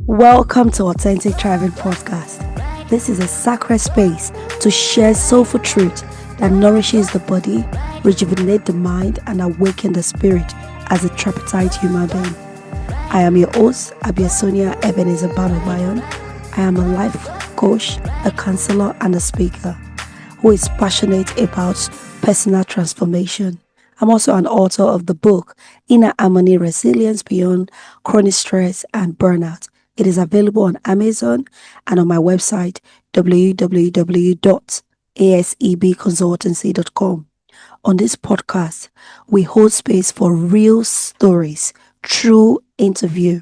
Welcome to Authentic Thriving Podcast. This is a sacred space to share soulful truth that nourishes the body, rejuvenate the mind, and awaken the spirit as a tripartite human being. I am your host, Abiosonia Ebenezer Bamabayon. I am a life coach, a counselor, and a speaker who is passionate about personal transformation. I'm also an author of the book Inner Harmony Resilience Beyond Chronic Stress and Burnout. It is available on Amazon and on my website www.asebconsultancy.com. On this podcast, we hold space for real stories, true interview,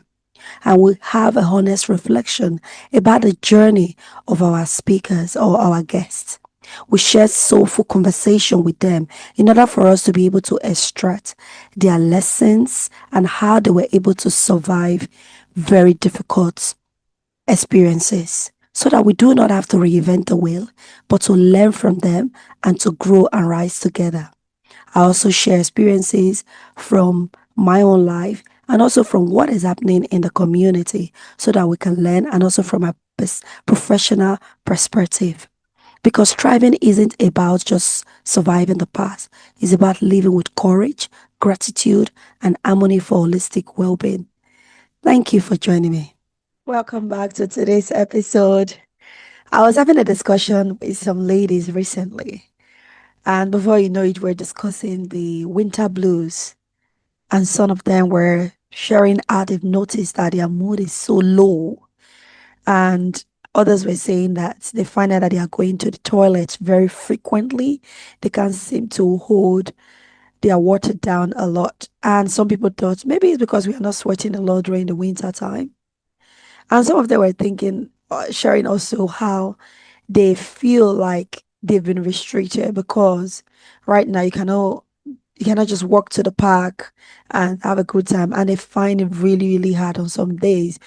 and we have a honest reflection about the journey of our speakers or our guests. We share soulful conversation with them in order for us to be able to extract their lessons and how they were able to survive very difficult experiences so that we do not have to reinvent the wheel, but to learn from them and to grow and rise together. I also share experiences from my own life and also from what is happening in the community so that we can learn, and also from a professional perspective. Because thriving isn't about just surviving the past, it's about living with courage, gratitude, and harmony for holistic well being. Thank you for joining me. Welcome back to today's episode. I was having a discussion with some ladies recently, and before you know it, we're discussing the winter blues, and some of them were sharing how they've noticed that their mood is so low, and others were saying that they find out that they are going to the toilet very frequently. They can't seem to hold their water down a lot. And some people thought maybe it's because we are not sweating a lot during the winter time. And some of them were thinking, sharing also how they feel like they've been restricted because right now you cannot just walk to the park and have a good time. And they find it really, really hard on some days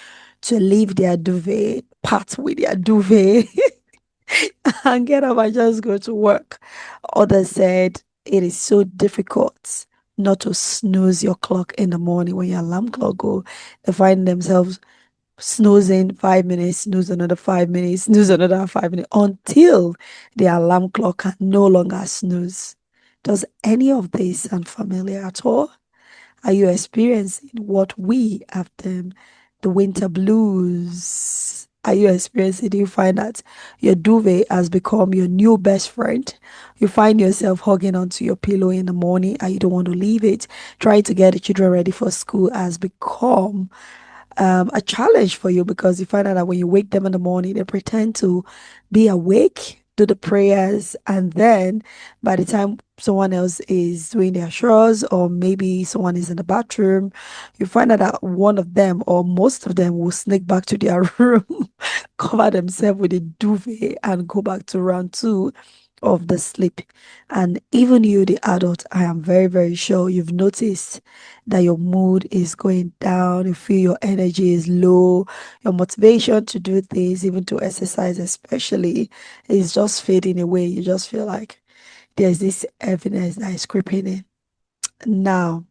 to leave their duvet, part with their duvet, and get up and just go to work. Others said it is so difficult not to snooze your clock in the morning when your alarm clock go. They find themselves snoozing 5 minutes, snooze another 5 minutes, snooze another 5 minutes until the alarm clock can no longer snooze. Does any of this sound familiar at all? Are you experiencing what we have termed the winter blues? Are you experiencing? Do you find that your duvet has become your new best friend? You find yourself hugging onto your pillow in the morning and you don't want to leave it. Trying to get the children ready for school has become a challenge for you because you find out that when you wake them in the morning, they pretend to be awake, do the prayers, and then by the time someone else is doing their chores or maybe someone is in the bathroom, you find out that one of them or most of them will sneak back to their room, cover themselves with a duvet, and go back to round two of the sleep. And even you, the adult, I am very, very sure you've noticed that your mood is going down, you feel your energy is low, your motivation to do things, even to exercise, especially, is just fading away. You just feel like there's this heaviness that is creeping in. Now,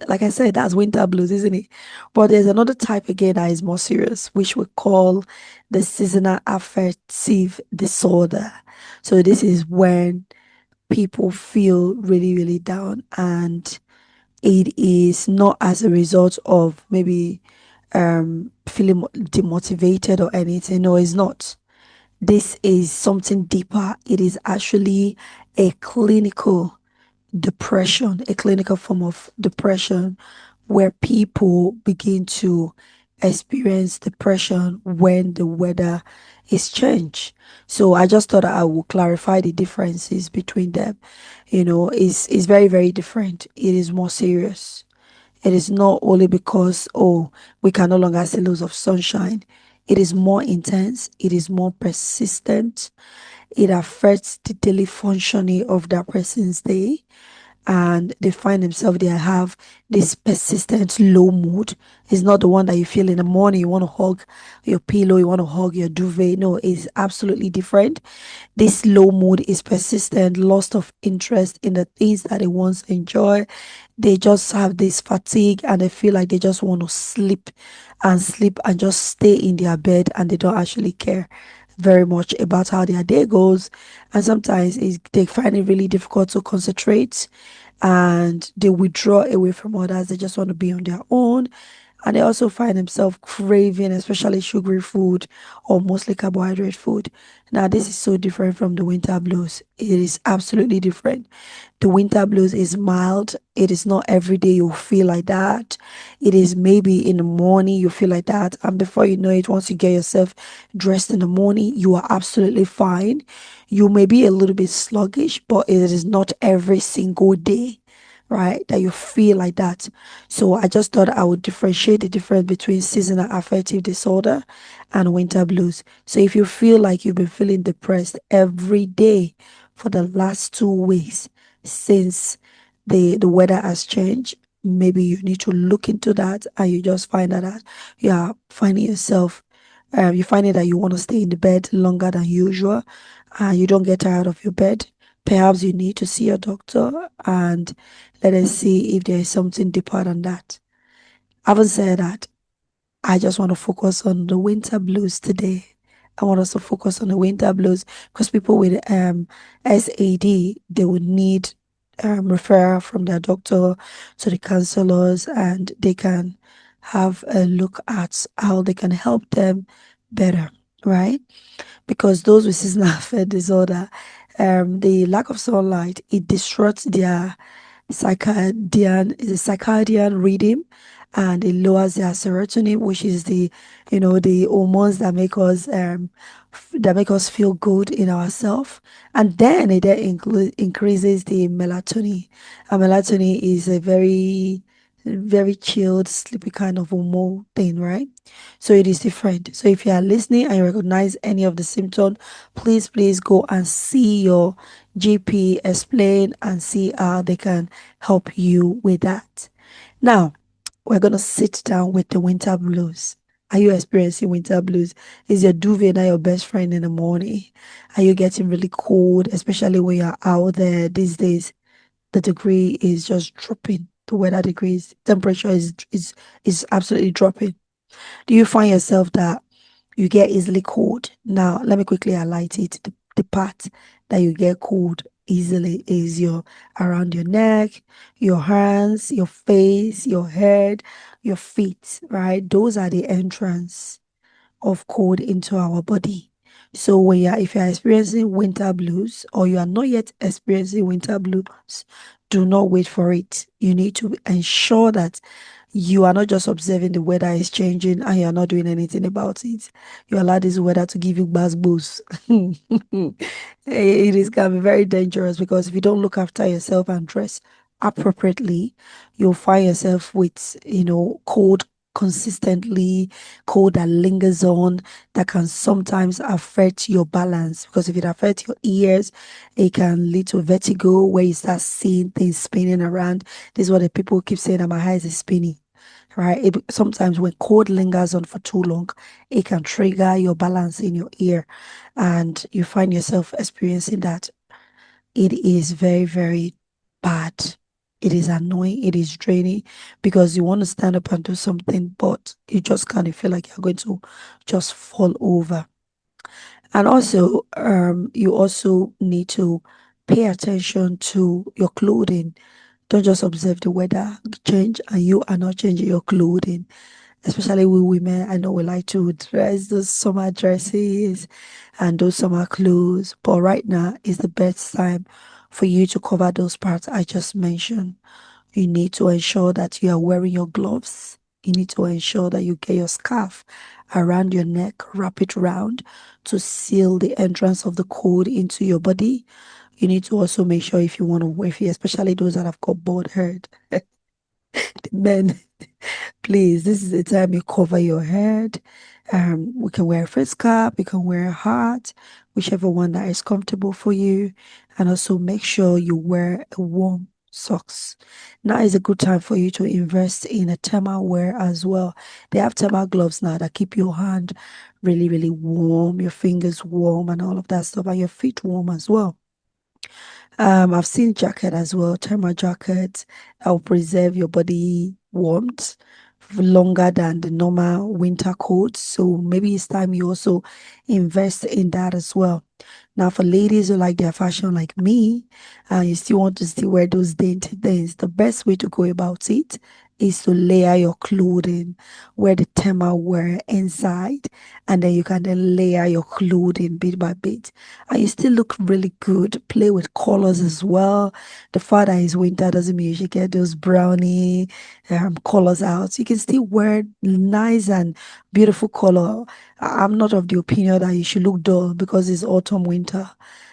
like I said, that's winter blues, isn't it? But there's another type again that is more serious, which we call the seasonal affective disorder. So this is when people feel really, really down, and it is not as a result of maybe feeling demotivated or anything. No, it's not. This is something deeper. It is actually a clinical depression, a clinical form of depression where people begin to experience depression when the weather is changed. So I just thought I would clarify the differences between them. It's very, very different. It is more serious. It is not only because, oh, we can no longer see loads of sunshine. It is more intense. It is more persistent. It affects the daily functioning of that person's day, and they find themselves, they have this persistent low mood. It's not the one that you feel in the morning, you want to hug your pillow, you want to hug your duvet. No, it's absolutely different. This low mood is persistent, loss of interest in the things that they once enjoy. They just have this fatigue and they feel like they just want to sleep and just stay in their bed, and they don't actually care very much about how their day goes. And sometimes they find it really difficult to concentrate, and they withdraw away from others. They just want to be on their own, and they also find themselves craving, especially sugary food or mostly carbohydrate food. Now, this is so different from the winter blues. It is absolutely different. The winter blues is mild. It is not every day you feel like that. It is maybe in the morning you feel like that. And before you know it, once you get yourself dressed in the morning, you are absolutely fine. You may be a little bit sluggish, but it is not every single day, right, that you feel like that. So I just thought I would differentiate the difference between seasonal affective disorder and winter blues. So if you feel like you've been feeling depressed every day for the last 2 weeks since the weather has changed, maybe you need to look into that, and you just find out that you are finding yourself you find it that you want to stay in the bed longer than usual, and you don't get tired of your bed. Perhaps you need to see your doctor, and let us see if there is something deeper than that. Having said that, I just want to focus on the winter blues today. I want us to focus on the winter blues because people with SAD, they would need referral from their doctor to the counselors, and they can have a look at how they can help them better, right? Because those with seasonal affective disorder, the lack of sunlight, it disrupts their circadian rhythm, and it lowers their serotonin, which is the hormones that make us feel good in ourselves. And then it then increases the melatonin, and melatonin is a very chilled sleepy kind of hormone thing, right? So it is different. So if you are listening and you recognize any of the symptoms, please go and see your GP, explain and see how they can help you with that. Now, we're going to sit down with the winter blues. Are you experiencing winter blues? Is your duvet not your best friend in the morning? Are you getting really cold, especially when you're out there these days? The degree is just dropping. The weather degrees, temperature is absolutely dropping. Do you find yourself that you get easily cold? Now, let me quickly highlight it. The part that you get cold easily is your around your neck, your hands, your face, your head, your feet, right? Those are the entrance of cold into our body. So if you're experiencing winter blues, or you are not yet experiencing winter blues, do not wait for it. You need to ensure that you are not just observing the weather is changing and you're not doing anything about it. You allow this weather to give you buzz boost. Can be very dangerous, because if you don't look after yourself and dress appropriately, you'll find yourself with, cold consistently, cold that lingers on, that can sometimes affect your balance. Because if it affects your ears, it can lead to vertigo, where you start seeing things spinning around. This is what the people keep saying, that my eyes is spinning, right? Sometimes when cold lingers on for too long, it can trigger your balance in your ear, and you find yourself experiencing that. It is very, very bad. It is annoying. It is draining, because you want to stand up and do something, but you just kind of feel like you're going to just fall over. And also, you also need to pay attention to your clothing. Don't just observe the weather change and you are not changing your clothing. Especially we women, I know we like to dress those summer dresses and those summer clothes, but right now is the best time for you to cover those parts I just mentioned. You need to ensure that you are wearing your gloves. You need to ensure that you get your scarf around your neck, wrap it round to seal the entrance of the cold into your body. You need to also make sure, if you want to wear, especially those that have got bald head, men, please, this is the time you cover your head. We can wear a face cap, you can wear a hat, whichever one that is comfortable for you. And also make sure you wear a warm socks. Now is a good time for you to invest in a thermal wear as well. They have thermal gloves now that keep your hand really, really warm, your fingers warm, and all of that stuff, and your feet warm as well. I've seen jacket as well, thermal jacket that will preserve your body warmth longer than the normal winter coat. So maybe it's time you also invest in that as well. Now, for ladies who like their fashion like me, and you still want to still wear those dainty things, the best way to go about it is to layer your clothing, wear the thermal wear inside, and then you can then layer your clothing bit by bit. And you still look really good. Play with colors as well. The fact that it's winter doesn't mean you should get those brownie colors out. You can still wear nice and beautiful color. I'm not of the opinion that you should look dull because it's autumn, winter.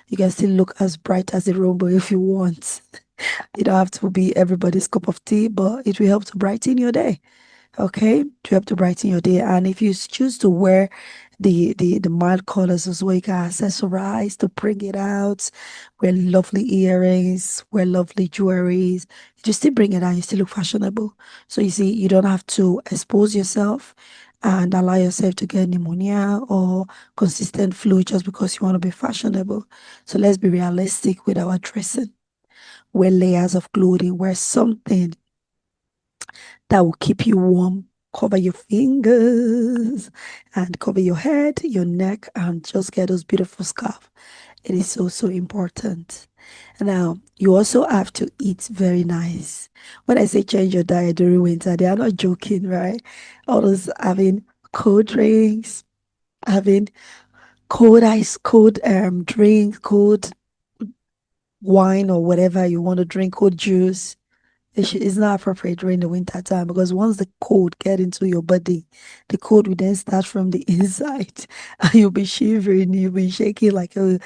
You can still look as bright as a rainbow if you want. You don't have to be everybody's cup of tea, but it will help to brighten your day. Okay, to help to brighten your day. And if you choose to wear the mild colors as well, you can accessorize to bring it out, wear lovely earrings, wear lovely jewelries. You still bring it out, you still look fashionable. So you see, you don't have to expose yourself and allow yourself to get pneumonia or consistent flu just because you want to be fashionable. So let's be realistic with our dressing. Wear layers of clothing, wear something that will keep you warm. Cover your fingers and cover your head, your neck, and just get those beautiful scarf. It is so, so important. Now, you also have to eat very nice. When I say change your diet during winter, they are not joking, right? All those having cold drinks, having cold ice, cold drink, cold wine or whatever you want to drink, cold juice. It's not appropriate during the winter time because once the cold get into your body, the cold will then start from the inside, and you'll be shivering, you'll be shaking like a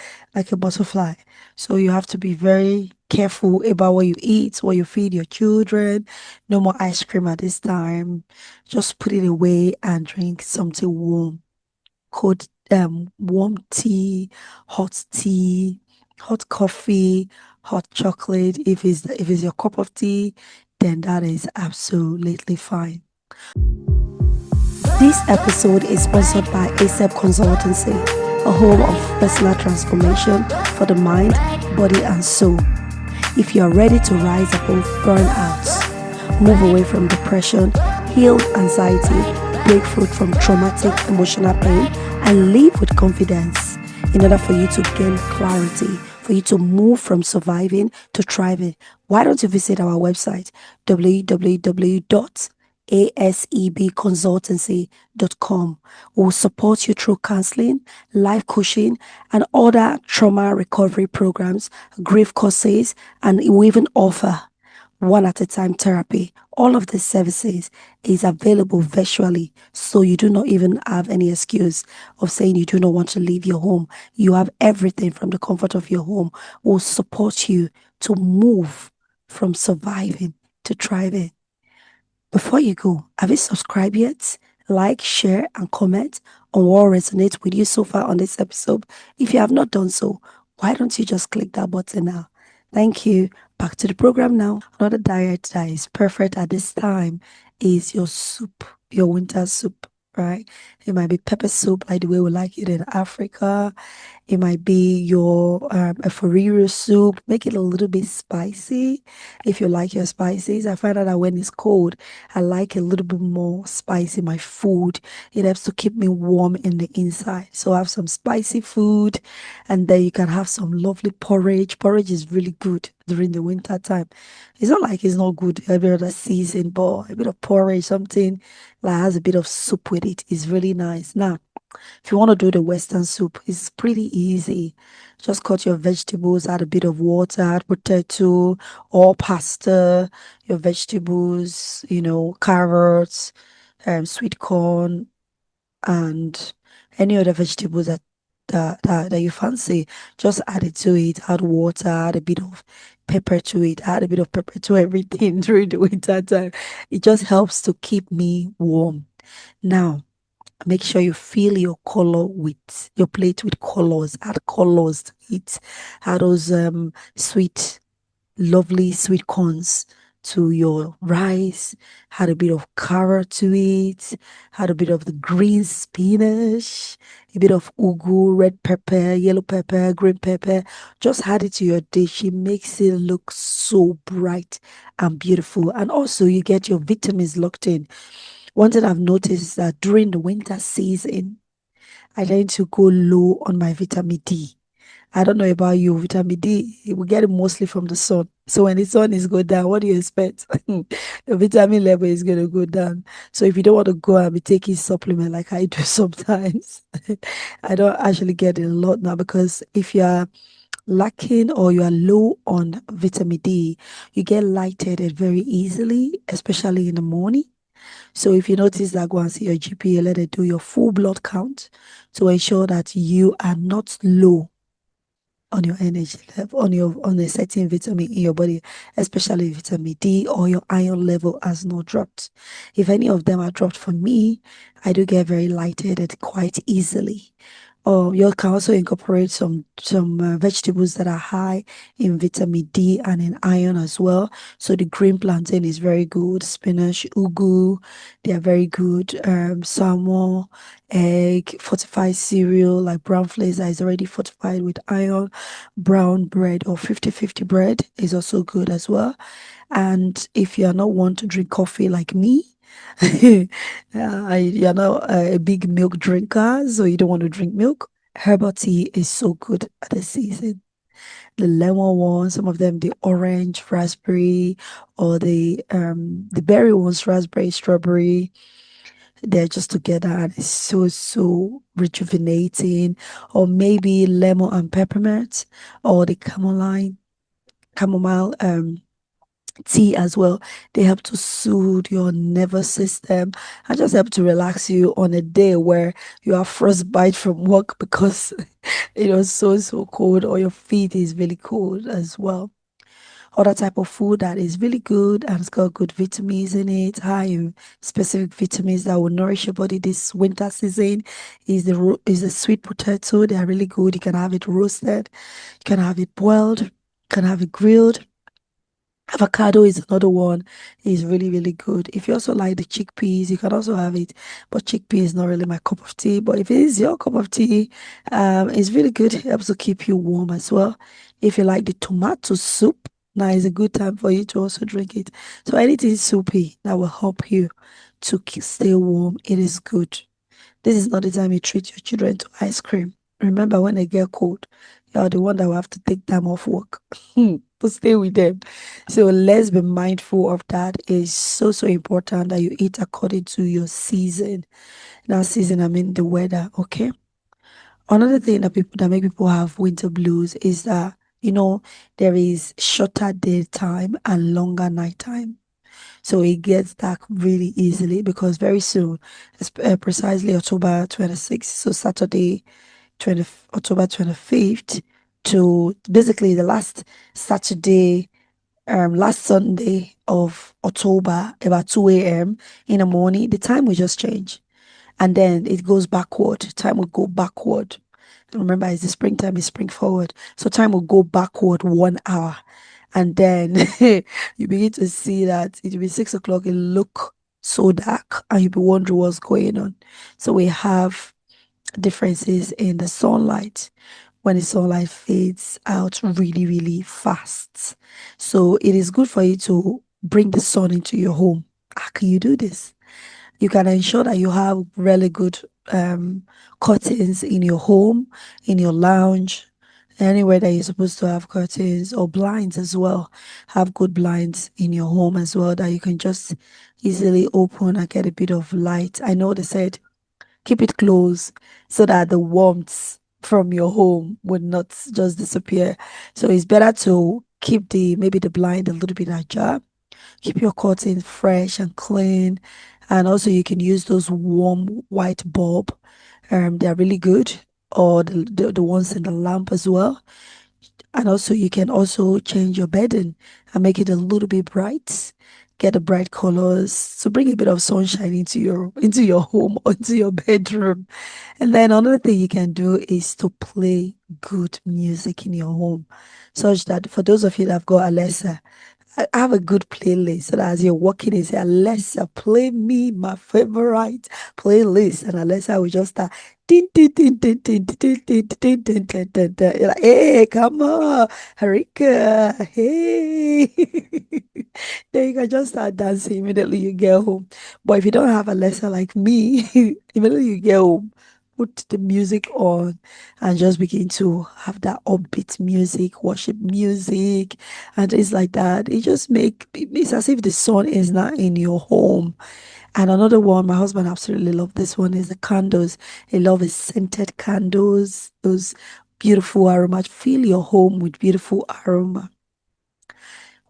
butterfly. So you have to be very careful about what you eat, what you feed your children. No more ice cream at this time. Just put it away and drink something warm. Cold, warm tea, hot coffee, hot chocolate. If it's your cup of tea, then that is absolutely fine. This episode is sponsored by ASAP Consultancy, a home of personal transformation for the mind, body, and soul. If you are ready to rise above burnouts, move away from depression, heal anxiety, break free from traumatic emotional pain, and live with confidence in order for you to gain clarity, for you to move from surviving to thriving, why don't you visit our website www.asebconsultancy.com. We'll support you through counseling, life coaching, and other trauma recovery programs, grief courses, and we even offer one at a time therapy. All of these services is available virtually, so you do not even have any excuse of saying you do not want to leave your home. You have everything from the comfort of your home. Will support you to move from surviving to thriving. Before you go, have you subscribed yet? Like, share, and comment on what resonates with you so far on this episode. If you have not done so, why don't you just click that button now? Thank you. Back to the program now. Another diet that is perfect at this time is your soup, your winter soup, right? It might be pepper soup like the way we like it in Africa. It might be your a fariro soup. Make it a little bit spicy if you like your spices. I find out that when it's cold, I like a little bit more spicy my food. It helps to keep me warm in the inside. So have some spicy food, and then you can have some lovely porridge. Porridge is really good during the winter time. It's not like it's not good every other season, but a bit of porridge, something that has a bit of soup with it is really nice. Now, if you want to do the Western soup, it's pretty easy. Just cut your vegetables, add a bit of water, add potato or pasta, your vegetables, carrots, sweet corn, and any other vegetables that you fancy. Just add it to it, add water, add a bit of pepper to it, add a bit of pepper to everything during the winter time. It just helps to keep me warm. Now, make sure you fill your plate with colors. Add colors to it. Add those sweet lovely sweet corns to your rice, had a bit of carrot to it, had a bit of the green spinach, a bit of ugu, red pepper, yellow pepper, green pepper. Just add it to your dish. It makes it look so bright and beautiful. And also, you get your vitamins locked in. One thing I've noticed is that during the winter season, I tend to go low on my vitamin D. I don't know about you, vitamin D, we get it mostly from the sun. So when the sun is go down, what do you expect? The vitamin level is going to go down. So if you don't want to go and be taking supplement like I do sometimes, I don't actually get it a lot now, because if you are lacking or you are low on vitamin D, you get lightheaded very easily, especially in the morning. So if you notice that, go and see your GP, let it do your full blood count to ensure that you are not low on your energy level, on a certain vitamin in your body, especially vitamin D, or your iron level has not dropped. If any of them are dropped for me, I do get very lightheaded quite easily. You can also incorporate some vegetables that are high in vitamin D and in iron as well. So the green plantain is very good. Spinach, ugu, they are very good. Salmon, egg, fortified cereal like brown flakes that is already fortified with iron. Brown bread or 50-50 bread is also good as well. And if you are not one to drink coffee like me, you're not a big milk drinker, so you don't want to drink milk. Herbal tea is so good at the season. The lemon one, some of them the orange, raspberry, or the berry ones, raspberry, strawberry. They're just together and it's so rejuvenating. Or maybe lemon and peppermint, or the chamomile tea as well. They help to soothe your nervous system and just help to relax you on a day where you are frostbite from work because it was so cold, or your feet is really cold as well. Other type of food that is really good and it's got good vitamins in it, high in specific vitamins that will nourish your body this winter season, is the sweet potato. They are really good. You can have it roasted, you can have it boiled, you can have it grilled. Avocado is another one. It's really good. If you also like the chickpeas, you can also have it. But chickpea is not really my cup of tea. But if it is your cup of tea, it's really good. It helps to keep you warm as well. If you like the tomato soup, now is a good time for you to also drink it. So anything soupy that will help you to stay warm, it is good. This is not the time you treat your children to ice cream. Remember, when they get cold, you're the one that will have to take time off work to stay with them. So let's be mindful of that. It's so important that you eat according to your season. Now, season, I mean the weather, okay? Another thing that make people have winter blues is that, there is shorter daytime and longer nighttime. So it gets dark really easily because very soon, precisely October 26th, so Saturday, 20, October 25th, to basically the last Saturday, last Sunday of October, about 2 a.m. in the morning, the time will just change. And then it goes backward. Time will go backward. Remember, it's the springtime, is spring forward. So time will go backward 1 hour. And then you begin to see that it will be 6 o'clock, it look so dark, and you'll be wondering what's going on. So we have differences in the sunlight when the sunlight fades out really fast. So it is good for you to bring the sun into your home. How can you do this? You can ensure that you have really good curtains in your home, in your lounge, anywhere that you're supposed to have curtains, or blinds as well. Have good blinds in your home as well that you can just easily open and get a bit of light. I know they said keep it closed so that the warmth from your home would not just disappear. So it's better to keep maybe the blind a little bit ajar. Keep your curtains fresh and clean. And also you can use those warm white bulb. They're really good. Or the ones in the lamp as well. And also you can also change your bedding and make it a little bit bright. get the bright colors to bring a bit of sunshine into your home or into your bedroom. And then another thing you can do is to play good music in your home, such that for those of you that have got Alexa, I have a good playlist so that as you're walking in, say, Alexa, play me my favorite playlist. And Alexa will just start din, din, din, din, din, din, din, din, din, din, din, din. You're like, hey, come on, Harika, hey. Then you can just start dancing immediately you get home. But if you don't have Alexa like me, immediately you get home, put the music on and just begin to have that upbeat music, worship music, and things like that. It's as if the sun is not in your home. And another one, my husband absolutely love this one, is the candles. He love his scented candles, those beautiful aroma. Fill your home with beautiful aroma.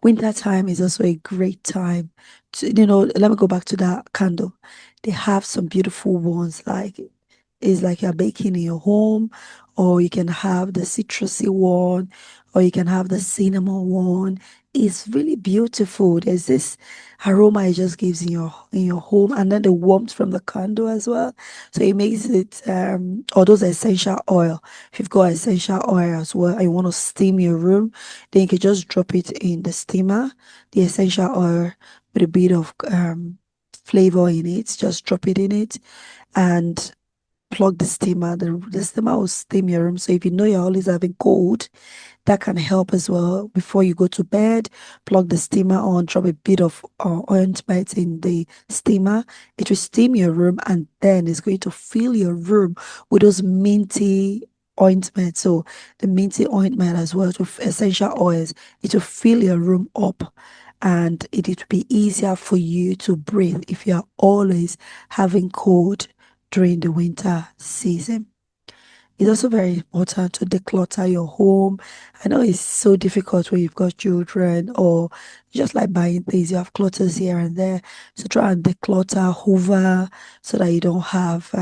Winter time is also a great time to, let me go back to that candle. They have some beautiful ones, like it's like you're baking in your home, or you can have the citrusy one, or you can have the cinnamon one. It's really beautiful. There's this aroma it just gives in your home, and then the warmth from the candle as well. So it makes it or those essential oil. If you've got essential oil as well and you want to steam your room, then you can just drop it in the steamer, the essential oil with a bit of flavor in it. Just drop it in it and plug the steamer. The steamer will steam your room. So if you know you're always having cold, that can help as well. Before you go to bed, plug the steamer on, drop a bit of ointment in the steamer. It will steam your room and then it's going to fill your room with those minty ointment. So the minty ointment as well with essential oils, it will fill your room up and it will be easier for you to breathe if you're always having cold during the winter season. It's also very important to declutter your home. I know it's so difficult when you've got children or just like buying things, you have clutters here and there. So try and declutter, hoover so that you don't have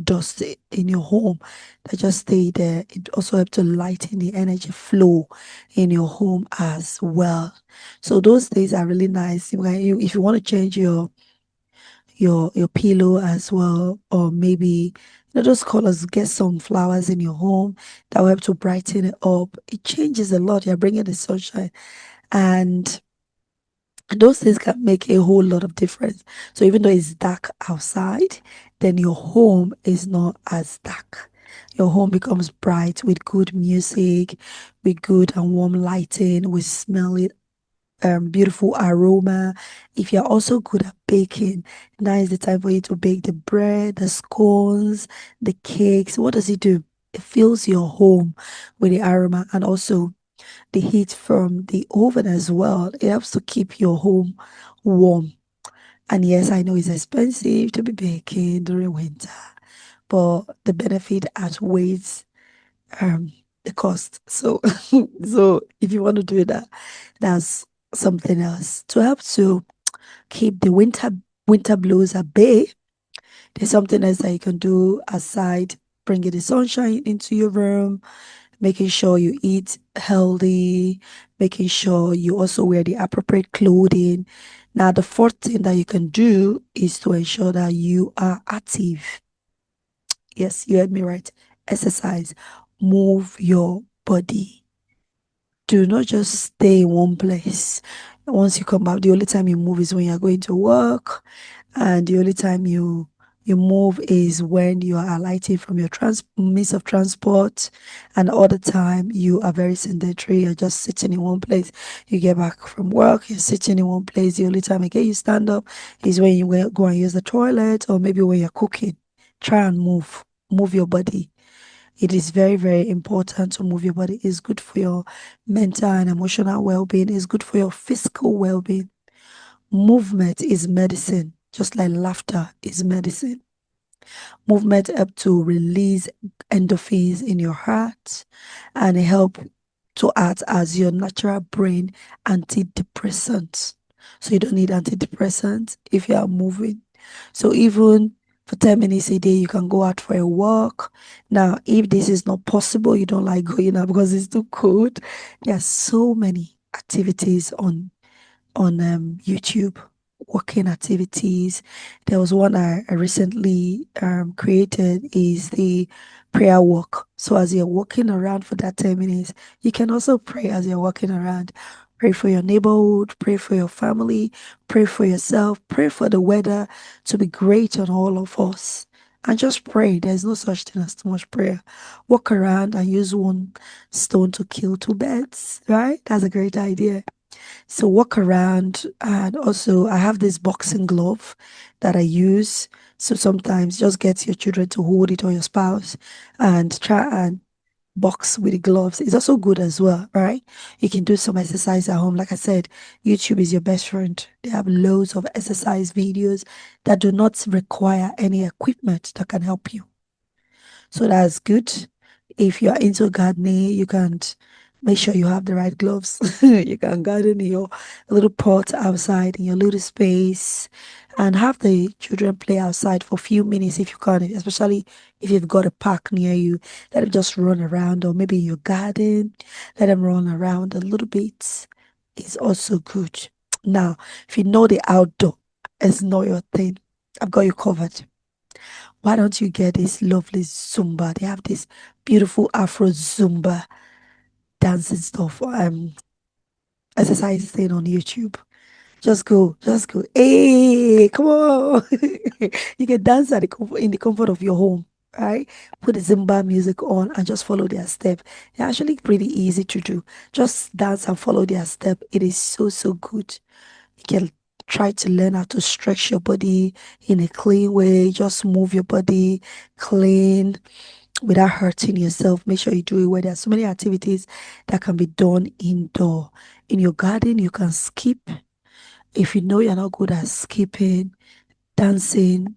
dust in your home that just stay there. It also helps to lighten the energy flow in your home as well. So those things are really nice. If you want to change your pillow as well, or maybe those colors, get some flowers in your home that will help to brighten it up. It changes a lot. You're bringing the sunshine, and those things can make a whole lot of difference. So even though it's dark outside, then your home is not as dark. Your home becomes bright with good music, with good and warm lighting, with smelling beautiful aroma. If you're also good at baking, now is the time for you to bake the bread, the scones, the cakes. What does it do? It fills your home with the aroma and also the heat from the oven as well. It helps to keep your home warm. And yes, I know it's expensive to be baking during winter, but the benefit outweighs um the cost. So so if you want to do that, that's something else. To help to keep the winter blues at bay, there's something else that you can do aside bringing the sunshine into your room, making sure you eat healthy, making sure you also wear the appropriate clothing. Now, the fourth thing that you can do is to ensure that you are active. Yes, you heard me right. Exercise, move your body. Do not just stay in one place. Once you come back, the only time you move is when you're going to work, and the only time you move is when you are alighting from your means of transport, and all the time you are very sedentary. You're just sitting in one place. You get back from work, you're sitting in one place. The only time again you stand up is when you go and use the toilet, or maybe when you're cooking. Try and move your body. It is very, very important to move your body. It's good for your mental and emotional well-being. It's good for your physical well-being. Movement is medicine, just like laughter is medicine. Movement help to release endorphins in your heart and help to act as your natural brain antidepressant. So you don't need antidepressants if you are moving. So even for 10 minutes a day, you can go out for a walk. Now, if this is not possible, you don't like going out because it's too cold, there are so many activities on on YouTube, walking activities. There was one I recently created is the prayer walk. So as you're walking around for that 10 minutes, you can also pray as you're walking around. Pray for your neighborhood, pray for your family, pray for yourself, pray for the weather to be great on all of us. And just pray. There's no such thing as too much prayer. Walk around and use one stone to kill two birds, right? That's a great idea. So walk around, and also I have this boxing glove that I use. So sometimes just get your children to hold it or your spouse and try and box with the gloves. It's also good as well, right? You can do some exercise at home. Like I said, YouTube is your best friend. They have loads of exercise videos that do not require any equipment that can help you. So that's good. If you are into gardening, you can make sure you have the right gloves. You can garden in your little pot outside in your little space and have the children play outside for a few minutes if you can, especially if you've got a park near you. Let them just run around, or maybe in your garden, let them run around a little bit. It's also good. Now, if you know the outdoor is not your thing, I've got you covered. Why don't you get this lovely Zumba? They have this beautiful Afro Zumba dancing stuff, exercise thing on YouTube. Just go, just go. Hey, come on. You can dance at in the comfort of your home, right? Put the Zumba music on and just follow their step. They're actually pretty easy to do. Just dance and follow their step. It is so, so good. You can try to learn how to stretch your body in a clean way. Just move your body clean without hurting yourself. Make sure you do it where there are so many activities that can be done indoor. In your garden, you can skip. If you know you're not good at skipping, dancing,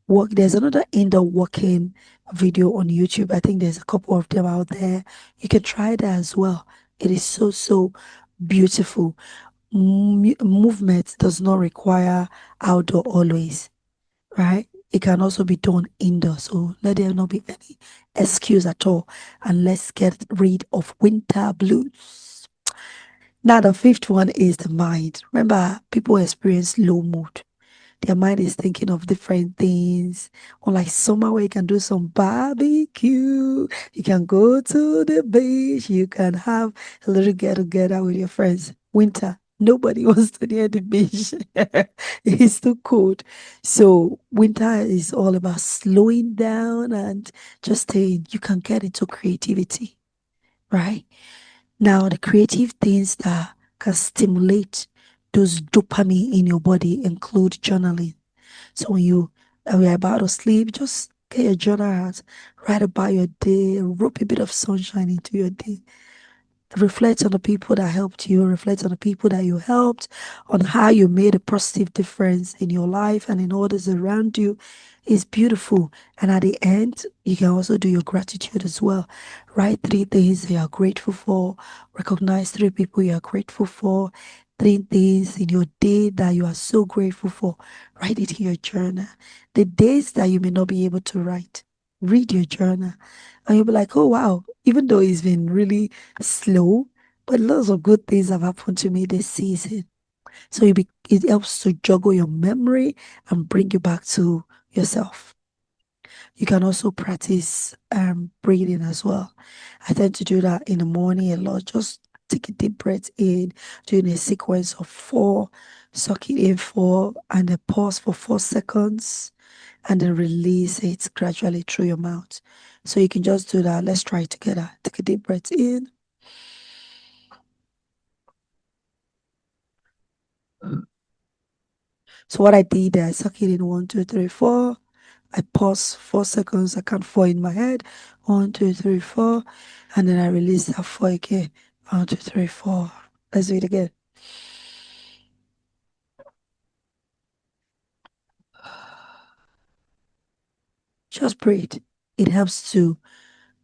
walk. There's another indoor walking video on YouTube. I think there's a couple of them out there. You can try that as well. It is so, so beautiful. Movement does not require outdoor always, right? It can also be done indoor. So let there not be any excuse at all. And let's get rid of winter blues. Now, the fifth one is the mind. Remember, people experience low mood. Their mind is thinking of different things. Unlike summer where you can do some barbecue, you can go to the beach, you can have a little get together with your friends. Winter, nobody wants to near the beach. It's too cold. So winter is all about slowing down and just saying you can get into creativity, right? Now, the creative things that can stimulate those dopamine in your body include journaling. So when you're about to sleep, just get your journal out, write about your day, rope a bit of sunshine into your day. Reflect on the people that helped you, reflect on the people that you helped, on how you made a positive difference in your life and in others around you. Is beautiful. And at the end, you can also do your gratitude as well. Write three things that you are grateful for, recognize three people you are grateful for, three things in your day that you are so grateful for. Write it in your journal. The days that you may not be able to write, read your journal. And you'll be like, oh wow, even though it's been really slow, but lots of good things have happened to me this season. So it helps to juggle your memory and bring you back to yourself. You can also practice breathing as well. I tend to do that in the morning a lot. Just take a deep breath in, doing a sequence of four, suck it in four, and then pause for 4 seconds, and then release it gradually through your mouth. So you can just do that. Let's try it together. Take a deep breath in. So what I did, I suck it in 1, 2, 3, 4. I pause 4 seconds. I count four in my head. 1, 2, 3, 4. And then I release that four again. 1, 2, 3, 4. Let's do it again. Just breathe. It helps to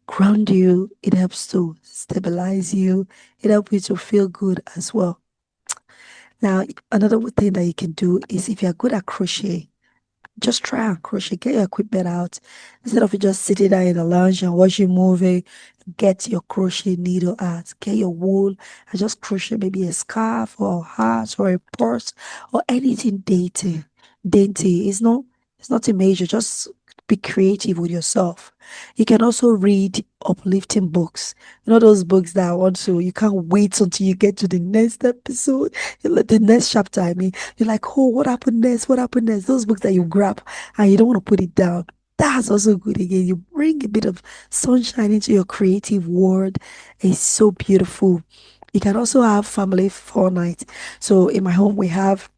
ground you. It helps to stabilize you. It helps you to feel good as well. Now, another thing that you can do is if you're good at crochet, just try and crochet. Get your equipment out. Instead of you just sitting there in the lounge and watching movie, get your crochet needle out. Get your wool and just crochet maybe a scarf or a hat or a purse or anything dainty. Dainty. It's nothing major. Just be creative with yourself. You can also read uplifting books. You know those books that want to, you can't wait until you get to the next episode, the next chapter, I mean. You're like, oh, what happened next? What happened next? Those books that you grab and you don't want to put it down. That's also good again. You bring a bit of sunshine into your creative world. It's so beautiful. You can also have family fun night. So in my home, we have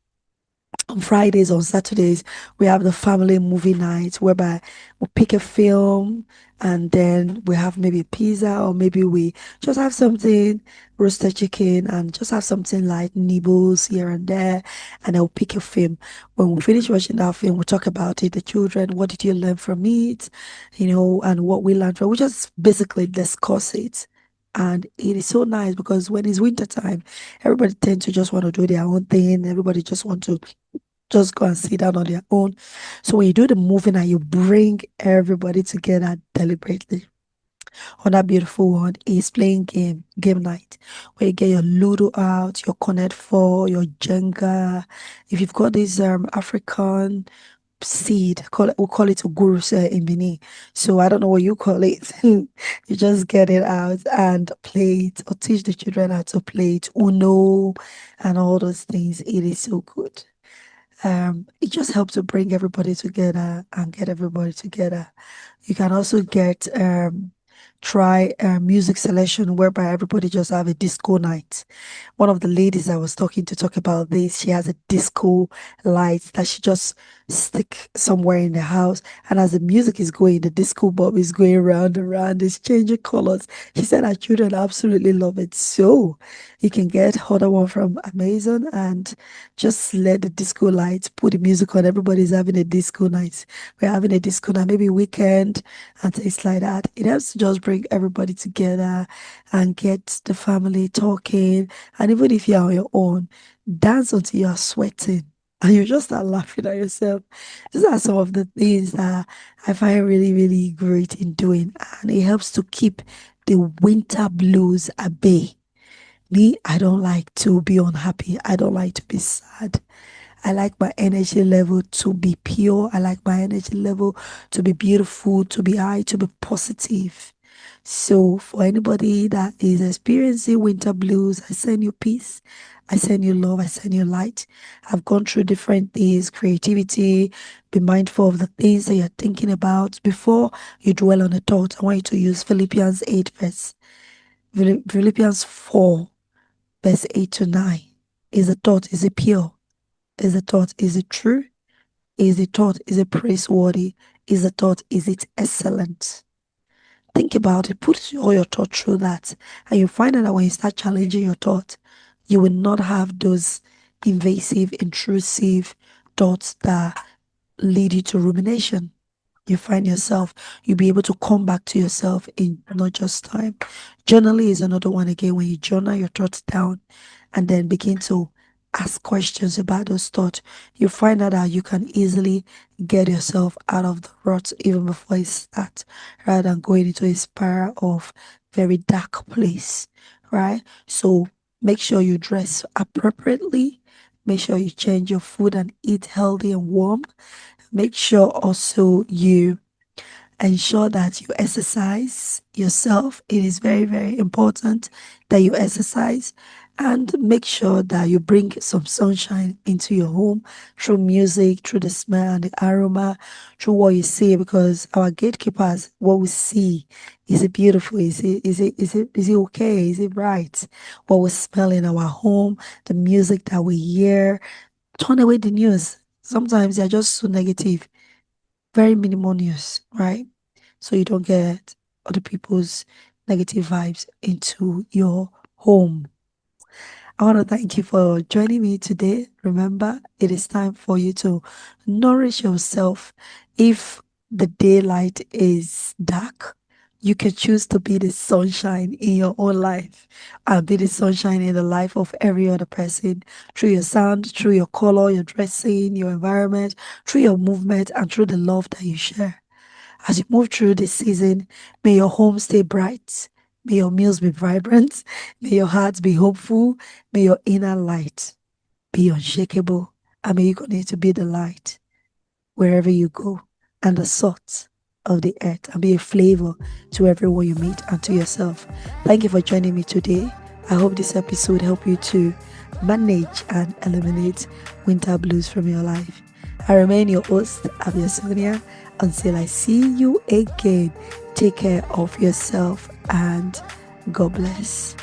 on Fridays, on Saturdays, we have the family movie night whereby we pick a film and then we have maybe pizza or maybe we just have something, roasted chicken and just have something like nibbles here and there. And then we'll pick a film. When we finish watching that film, we talk about it, the children, what did you learn from it, and what we learned from. We just basically discuss it. And it is so nice because when it's winter time, everybody tends to just want to do their own thing. Everybody just want to just go and sit down on their own. So when you do the moving and you bring everybody together deliberately, on that beautiful one is playing game night, where you get your Ludo out, your Connect Four, your Jenga. If you've got this African seed, we call it Oguruse in Benin. So I don't know what you call it. You just get it out and play it, or teach the children how to play it, Uno, and all those things. It is so good. It just helps to bring everybody together and get everybody together. You can also get try music selection whereby everybody just have a disco night. One of the ladies I was talking to talk about this, she has a disco light that she just stick somewhere in the house, and as the music is going, the disco bulb is going round and round, it's changing colors. She said her children absolutely love it. So you can get other one from Amazon and just let the disco lights put the music on. Everybody's having a disco night. We're having a disco night, maybe weekend and things like that. It helps to just bring everybody together and get the family talking. And even if you're on your own, dance until you're sweating and you just start laughing at yourself. These are some of the things that I find really, really great in doing. And it helps to keep the winter blues at bay. Me, I don't like to be unhappy. I don't like to be sad. I like my energy level to be pure. I like my energy level to be beautiful, to be high, to be positive. So, for anybody that is experiencing winter blues, I send you peace. I send you love. I send you light. I've gone through different things, creativity. Be mindful of the things that you're thinking about. Before you dwell on a thought, I want you to use Philippians 8 verse, Philippians 4 verse 8 to 9. Is the thought, is it pure? Is the thought, is it true? Is the thought, is it praiseworthy? Is the thought, is it excellent? Think about it, put all your thought through that, and you find out that when you start challenging your thought, you will not have those invasive, intrusive thoughts that lead you to rumination. You find yourself, you'll be able to come back to yourself in not just time. Journaling is another one again, when you journal your thoughts down and then begin to ask questions about those thoughts, you find out that you can easily get yourself out of the rut even before it starts, rather than going into a spiral of very dark place, right? So make sure you dress appropriately, make sure you change your food and eat healthy and warm. Make sure also you ensure that you exercise yourself. It is very, very important that you exercise, and make sure that you bring some sunshine into your home through music, through the smell and the aroma, through what you see, because our gatekeepers, what we see, is it beautiful? Is it okay? Is it right? What we smell in our home, the music that we hear. Turn away the news. Sometimes they're just so negative, very minimal news, right? So you don't get other people's negative vibes into your home. I want to thank you for joining me today. Remember, it is time for you to nourish yourself. If the daylight is dark, You can choose to be the sunshine in your own life and be the sunshine in the life of every other person through your sound, through your color, your dressing, your environment, through your movement, and through the love that you share. As you move through this season, may your home stay bright. May your meals be vibrant. May your heart be hopeful. May your inner light be unshakable. And may you continue to be the light wherever you go and the salt of the earth and be a flavor to everyone you meet and to yourself. Thank you for joining me today. I hope this episode helped you to manage and eliminate winter blues from your life. I remain your host, Avia Sonia. Until I see you again, take care of yourself and God bless.